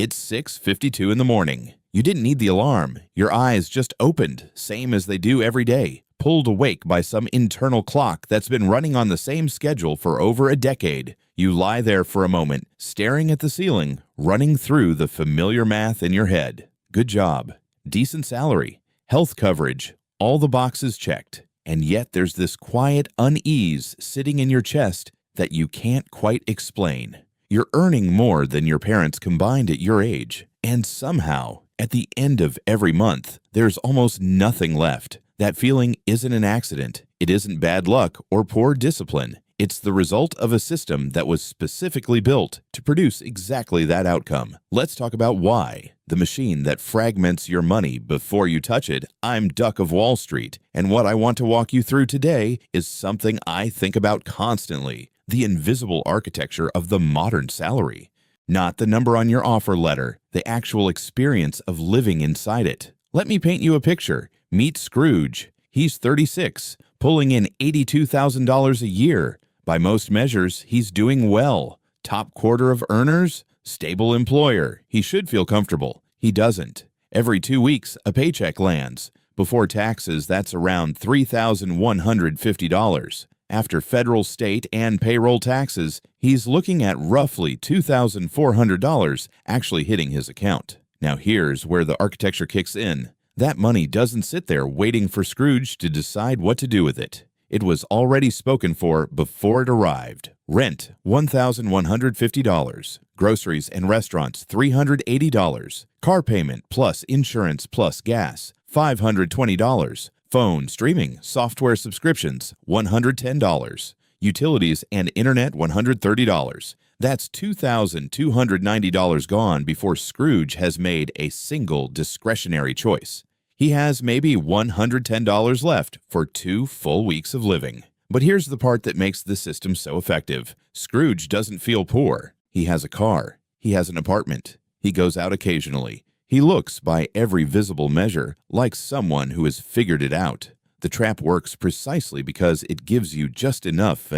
It's 6:52 in the morning. You didn't need the alarm. Your eyes just opened, same as they do every day, pulled awake by some internal clock that's been running on the same schedule for over a decade. You lie there for a moment, staring at the ceiling, running through the familiar math in your head. Good job. Decent salary. Health coverage. All the boxes checked. And yet there's this quiet unease sitting in your chest that you can't quite explain. You're earning more than your parents combined at your age. And somehow, at the end of every month, there's almost nothing left. That feeling isn't an accident. It isn't bad luck or poor discipline. It's the result of a system that was specifically built to produce exactly that outcome. Let's talk about why. The machine that fragments your money before you touch it. I'm Duck of Wall Street, and what I want to walk you through today is something I think about constantly: the invisible architecture of the modern salary. Not the number on your offer letter, the actual experience of living inside it. Let me paint you a picture. Meet Scrooge. He's 36, pulling in $82,000 a year. By most measures, he's doing well. Top quarter of earners, stable employer. He should feel comfortable. He doesn't. Every 2 weeks, a paycheck lands. Before taxes, that's around $3,150. After federal, state, and payroll taxes, he's looking at roughly $2,400 actually hitting his account. Now here's where the architecture kicks in. That money doesn't sit there waiting for Scrooge to decide what to do with it. It was already spoken for before it arrived. Rent, $1,150. Groceries and restaurants, $380. Car payment plus insurance plus gas, $520. Phone, streaming, software subscriptions, $110. Utilities and internet, $130. That's $2,290 gone before Scrooge has made a single discretionary choice. He has maybe $110 left for 2 full weeks of living. But here's the part that makes the system so effective. Scrooge doesn't feel poor. He has a car. He has an apartment. He goes out occasionally. He looks, by every visible measure, like someone who has figured it out. The trap works precisely because it gives you just enough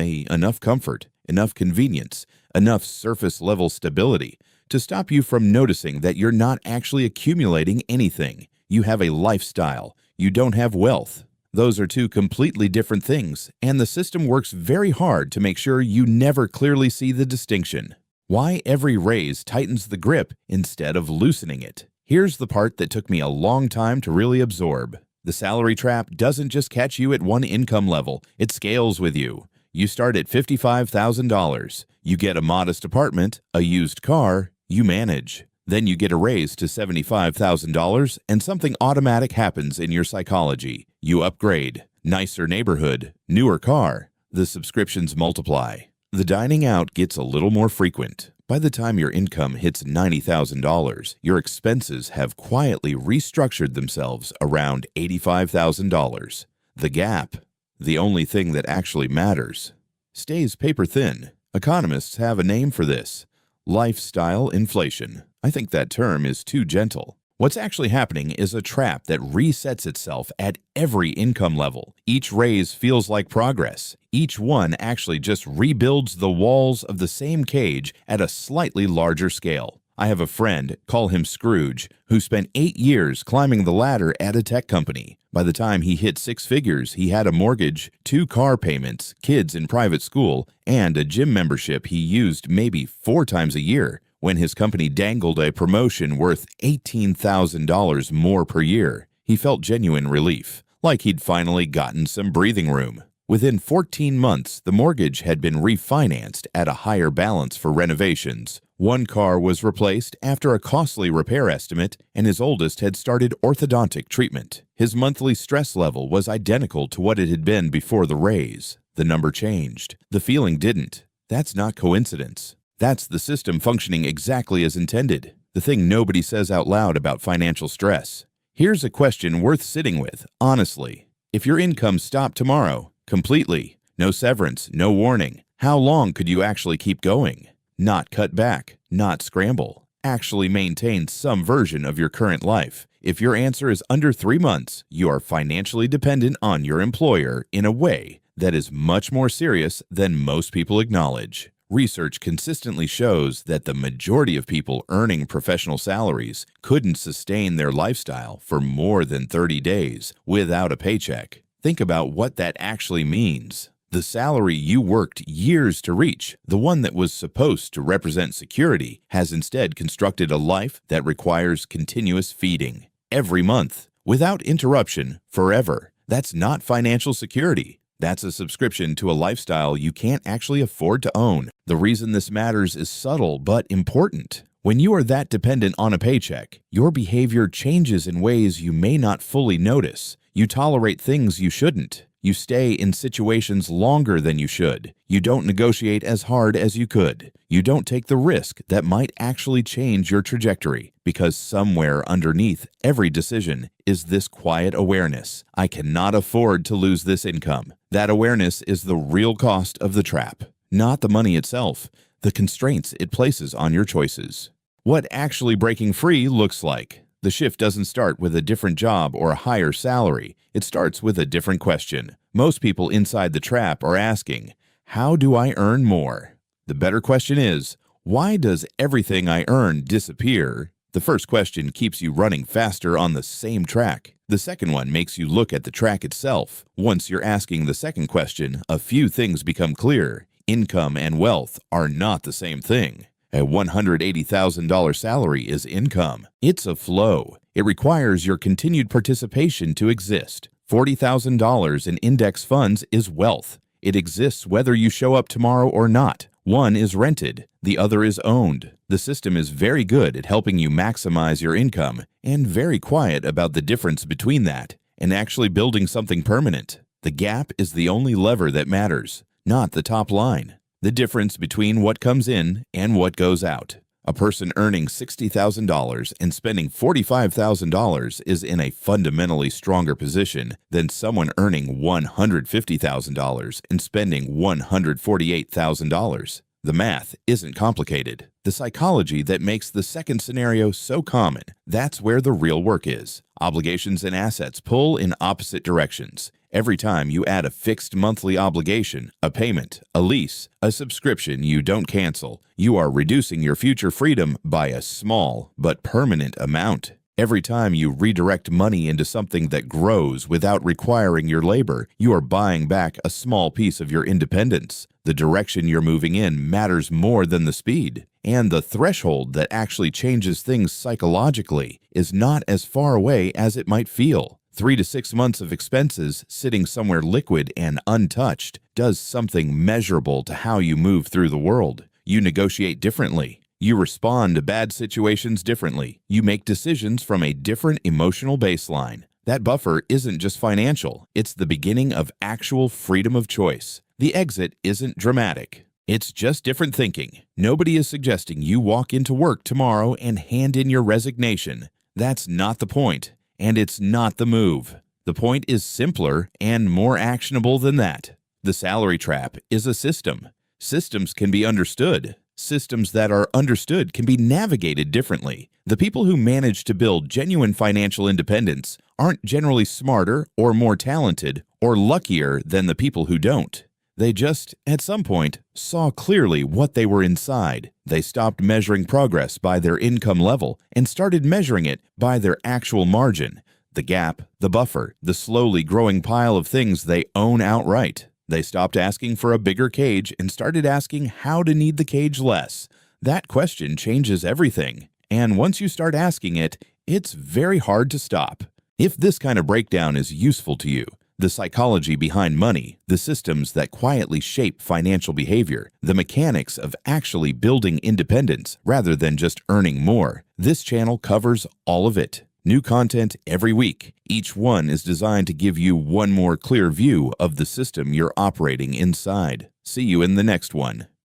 comfort, enough convenience, enough surface-level stability to stop you from noticing that you're not actually accumulating anything. You have a lifestyle. You don't have wealth. Those are 2 completely different things, and the system works very hard to make sure you never clearly see the distinction. Why every raise tightens the grip instead of loosening it. Here's the part that took me a long time to really absorb. The salary trap doesn't just catch you at one income level. It scales with you. You start at $55,000. You get a modest apartment, a used car, you manage. Then you get a raise to $75,000, and something automatic happens in your psychology. You upgrade. Nicer neighborhood, newer car. The subscriptions multiply. The dining out gets a little more frequent. By the time your income hits $90,000, your expenses have quietly restructured themselves around $85,000. The gap, the only thing that actually matters, stays paper thin. Economists have a name for this: lifestyle inflation. I think that term is too gentle. What's actually happening is a trap that resets itself at every income level. Each raise feels like progress. Each one actually just rebuilds the walls of the same cage at a slightly larger scale. I have a friend, call him Scrooge, who spent 8 years climbing the ladder at a tech company. By the time he hit 6 figures, he had a mortgage, 2 car payments, kids in private school, and a gym membership he used maybe 4 times a year. When his company dangled a promotion worth $18,000 more per year, he felt genuine relief, like he'd finally gotten some breathing room. Within 14 months, the mortgage had been refinanced at a higher balance for renovations. 1 car was replaced after a costly repair estimate, and his oldest had started orthodontic treatment. His monthly stress level was identical to what it had been before the raise. The number changed. The feeling didn't. That's not coincidence. That's the system functioning exactly as intended. The thing nobody says out loud about financial stress. Here's a question worth sitting with, honestly. If your income stopped tomorrow, completely, no severance, no warning, how long could you actually keep going? Not cut back, not scramble. Actually maintain some version of your current life. If your answer is under 3 months, you are financially dependent on your employer in a way that is much more serious than most people acknowledge. Research consistently shows that the majority of people earning professional salaries couldn't sustain their lifestyle for more than 30 days without a paycheck. Think about what that actually means. The salary you worked years to reach, the one that was supposed to represent security, has instead constructed a life that requires continuous feeding every month, without interruption, forever. That's not financial security. That's a subscription to a lifestyle you can't actually afford to own. The reason this matters is subtle but important. When you are that dependent on a paycheck, your behavior changes in ways you may not fully notice. You tolerate things you shouldn't. You stay in situations longer than you should. You don't negotiate as hard as you could. You don't take the risk that might actually change your trajectory, because somewhere underneath every decision is this quiet awareness. I cannot afford to lose this income. That awareness is the real cost of the trap, not the money itself, the constraints it places on your choices. What actually breaking free looks like. The shift doesn't start with a different job or a higher salary. It starts with a different question. Most people inside the trap are asking, how do I earn more? The better question is, why does everything I earn disappear? The first question keeps you running faster on the same track. The second one makes you look at the track itself. Once you're asking the second question, a few things become clear. Income and wealth are not the same thing. A $180,000 salary is income. It's a flow. It requires your continued participation to exist. $40,000 in index funds is wealth. It exists whether you show up tomorrow or not. One is rented, the other is owned. The system is very good at helping you maximize your income and very quiet about the difference between that and actually building something permanent. The gap is the only lever that matters, not the top line. The difference between what comes in and what goes out. A person earning $60,000 and spending $45,000 is in a fundamentally stronger position than someone earning $150,000 and spending $148,000. The math isn't complicated. The psychology that makes the second scenario so common, that's where the real work is. Obligations and assets pull in opposite directions. Every time you add a fixed monthly obligation, a payment, a lease, a subscription you don't cancel, you are reducing your future freedom by a small but permanent amount. Every time you redirect money into something that grows without requiring your labor, you are buying back a small piece of your independence. The direction you're moving in matters more than the speed. And the threshold that actually changes things psychologically is not as far away as it might feel. 3 to 6 months of expenses sitting somewhere liquid and untouched does something measurable to how you move through the world. You negotiate differently. You respond to bad situations differently. You make decisions from a different emotional baseline. That buffer isn't just financial. It's the beginning of actual freedom of choice. The exit isn't dramatic. It's just different thinking. Nobody is suggesting you walk into work tomorrow and hand in your resignation. That's not the point. And it's not the move. The point is simpler and more actionable than that. The salary trap is a system. Systems can be understood. Systems that are understood can be navigated differently. The people who manage to build genuine financial independence aren't generally smarter or more talented or luckier than the people who don't. They just, at some point, saw clearly what they were inside. They stopped measuring progress by their income level and started measuring it by their actual margin, the gap, the buffer, the slowly growing pile of things they own outright. They stopped asking for a bigger cage and started asking how to need the cage less. That question changes everything. And once you start asking it, it's very hard to stop. If this kind of breakdown is useful to you, the psychology behind money, the systems that quietly shape financial behavior, the mechanics of actually building independence rather than just earning more, this channel covers all of it. New content every week. Each one is designed to give you one more clear view of the system you're operating inside. See you in the next one.